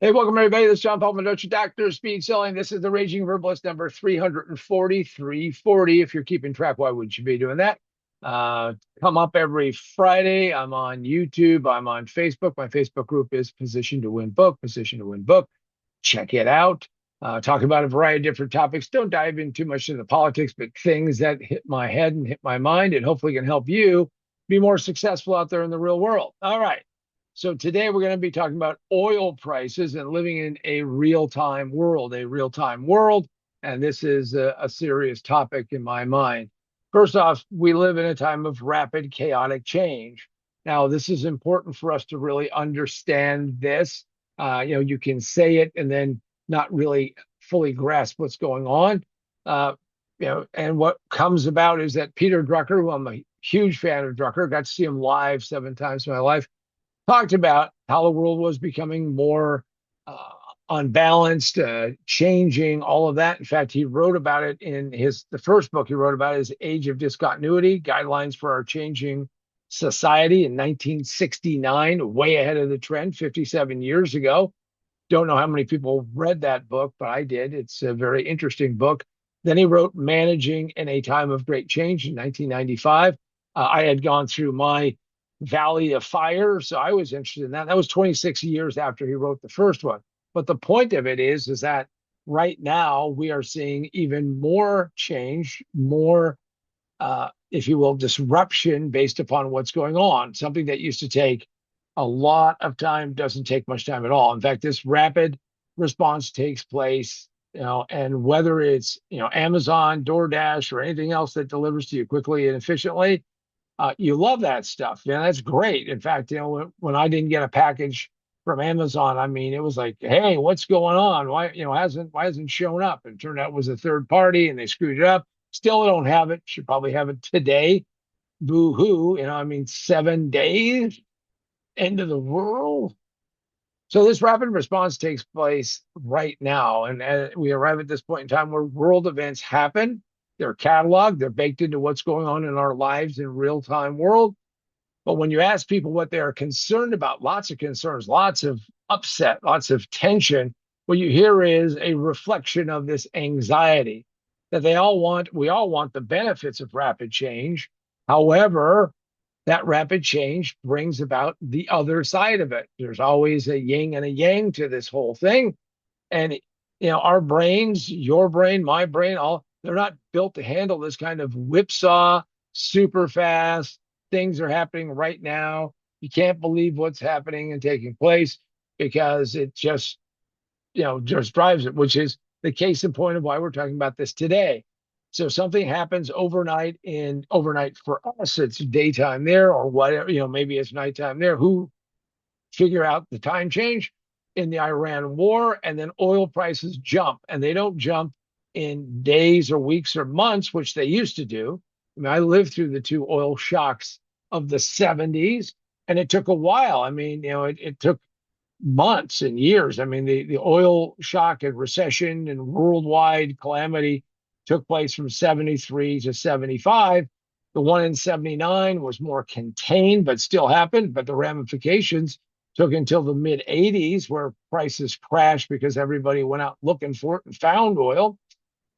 Hey, welcome everybody. This is John Paul Mendocha, Doctor of Speed Selling. This is the Raging Verbalist number 340. If you're keeping track, why wouldn't you be doing that? Come up every Friday. I'm on YouTube. I'm on Facebook. My Facebook group is Position to Win Book, Position to Win Book. Check it out. Talk about a variety of different topics. Don't dive in too much into the politics, but things that hit my head and hit my mind and hopefully can help you be more successful out there in the real world. All right. So today we're going to be talking about oil prices and living in a real-time world. And this is a serious topic in my mind. First off, we live in a time of rapid, chaotic change. Now, this is important for us to really understand this. You can say it and then not really fully grasp what's going on. And what comes about is that Peter Drucker, who I'm a huge fan of Drucker, got to see him live 7 times in my life, talked about how the world was becoming more uh, unbalanced, changing, all of that. In fact, he wrote about it in the first book he wrote about is Age of Discontinuity, Guidelines for Our Changing Society in 1969, way ahead of the trend, 57 years ago. Don't know how many people read that book, but I did. It's a very interesting book. Then he wrote Managing in a Time of Great Change in 1995. I had gone through my Valley of Fire, so I was interested in that. That was 26 years after he wrote the first one. But the point of it is that right now we are seeing even more change, more, if you will, disruption based upon what's going on. Something that used to take a lot of time doesn't take much time at all. In fact, this rapid response takes place, and whether it's, Amazon, DoorDash, or anything else that delivers to you quickly and efficiently, you love that stuff. Yeah, that's great. In fact, when I didn't get a package from Amazon, I mean, it was like, hey, what's going on? Why hasn't shown up? And it turned out it was a third party and they screwed it up. Still don't have it. Should probably have it today. Boo hoo. I mean, 7 days, end of the world. So this rapid response takes place right now, and we arrive at this point in time where world events happen. They're cataloged, they're baked into what's going on in our lives in real time world. But when you ask people what they are concerned about, lots of concerns, lots of upset, lots of tension, what you hear is a reflection of this anxiety that we all want the benefits of rapid change. However, that rapid change brings about the other side of it. There's always a yin and a yang to this whole thing. And our brains, your brain, my brain, all they're not built to handle this kind of whipsaw, super fast. Things are happening right now. You can't believe what's happening and taking place because it just drives it, which is the case in point of why we're talking about this today. So something happens overnight for us, it's daytime there or whatever, maybe it's nighttime there. Who figure out the time change in the Iran war, and then oil prices jump, and they don't jump in days or weeks or months, which they used to do. I mean, I lived through the two oil shocks of the 70s, and it took a while. I mean, it took months and years. I mean, the oil shock and recession and worldwide calamity took place from 73 to 75. The one in 79 was more contained, but still happened. But the ramifications took until the mid 80s, where prices crashed because everybody went out looking for it and found oil.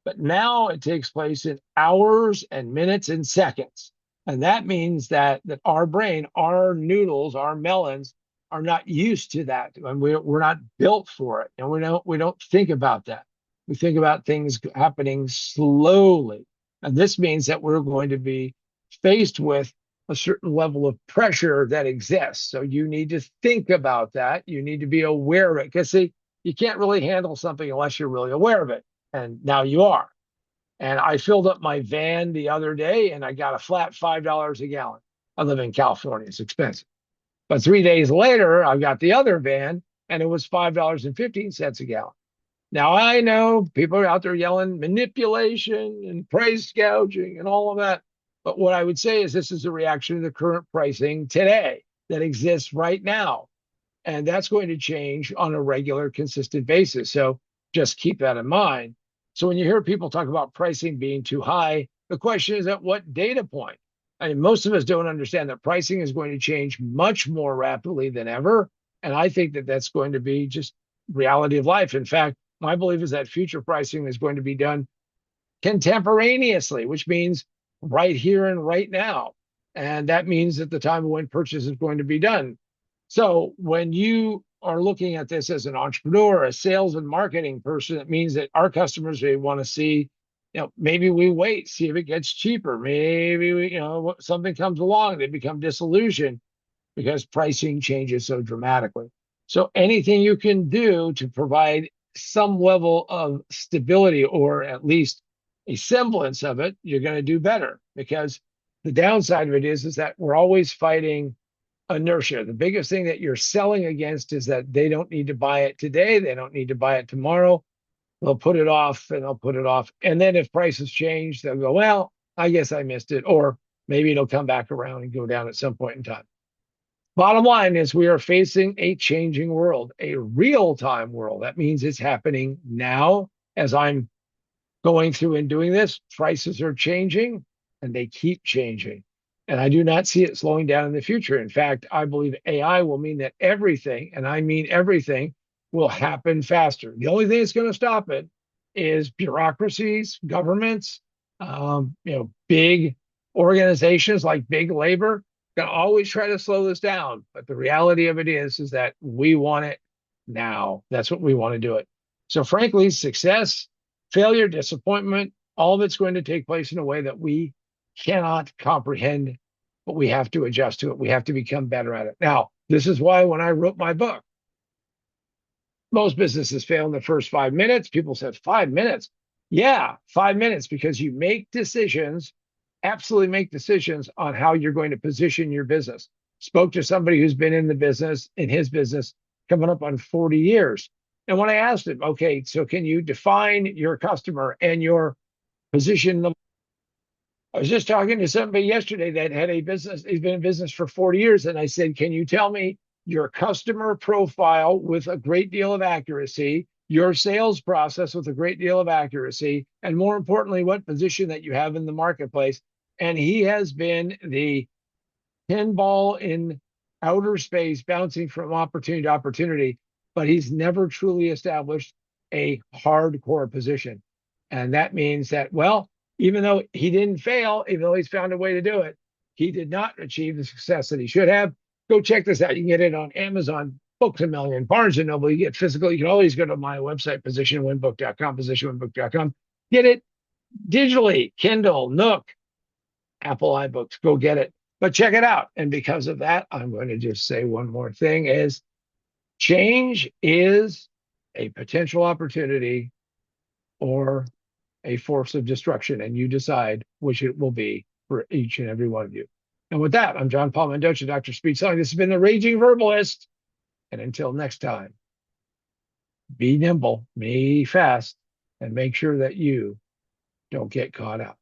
But now it takes place in hours and minutes and seconds. And that means that our brain, our noodles, our melons are not used to that. And we're not built for it. And we don't think about that. We think about things happening slowly. And this means that we're going to be faced with a certain level of pressure that exists. So you need to think about that. You need to be aware of it. Because see, you can't really handle something unless you're really aware of it. And now you are. And I filled up my van the other day and I got a flat $5 a gallon. I live in California, it's expensive. But 3 days later, I got the other van and it was $5.15 a gallon. Now I know people are out there yelling manipulation and price gouging and all of that. But what I would say is this is a reaction to the current pricing today that exists right now. And that's going to change on a regular, consistent basis. So just keep that in mind. So when you hear people talk about pricing being too high, the question is at what data point? I mean, most of us don't understand that pricing is going to change much more rapidly than ever. And I think that that's going to be just reality of life. In fact, my belief is that future pricing is going to be done contemporaneously, which means right here and right now. And that means at the time of when purchase is going to be done. So when you are looking at this as an entrepreneur, a sales and marketing person, it means that our customers, they want to see, maybe we wait, see if it gets cheaper. Maybe something comes along, they become disillusioned because pricing changes so dramatically. So anything you can do to provide some level of stability, or at least a semblance of it, you're going to do better, because the downside of it is that we're always fighting inertia. The biggest thing that you're selling against is that they don't need to buy it today. They don't need to buy it tomorrow. They'll put it off and they'll put it off. And then if prices change, they'll go, well, I guess I missed it. Or maybe it'll come back around and go down at some point in time. Bottom line is we are facing a changing world, a real-time world. That means it's happening now as I'm going through and doing this. Prices are changing and they keep changing. And I do not see it slowing down in the future. In fact, I believe AI will mean that everything, and I mean everything, will happen faster. The only thing that's going to stop it is bureaucracies, governments, big organizations like big labor going to always try to slow this down. But the reality of it is that we want it now. That's what we want to do it. So frankly, success, failure, disappointment, all of it's going to take place in a way that we cannot comprehend, but we have to adjust to it. We have to become better at it. Now, this is why when I wrote my book, most businesses fail in the first 5 minutes. People said, 5 minutes? Yeah, 5 minutes, because you make decisions, absolutely make decisions on how you're going to position your business. Spoke to somebody who's been in his business, coming up on 40 years. And when I asked him, okay, so can you define your customer and your position? I was just talking to somebody yesterday that had a business. He's been in business for 40 years. And I said, can you tell me your customer profile with a great deal of accuracy, your sales process with a great deal of accuracy, and more importantly, what position that you have in the marketplace? And he has been the pinball in outer space, bouncing from opportunity to opportunity, but he's never truly established a hardcore position. And that means that, well, even though he didn't fail, even though he's found a way to do it, he did not achieve the success that he should have. Go check this out. You can get it on Amazon, Books A Million, Barnes & Noble. You get physical. You can always go to my website, positionwinbook.com, positionwinbook.com. Get it digitally, Kindle, Nook, Apple iBooks. Go get it. But check it out. And because of that, I'm going to just say one more thing is change is a potential opportunity or a force of destruction, and you decide which it will be for each and every one of you. And with that, I'm John Paul Mendocha, Dr. Speed Selling. This has been the Raging Verbalist. And until next time, be nimble, be fast, and make sure that you don't get caught out.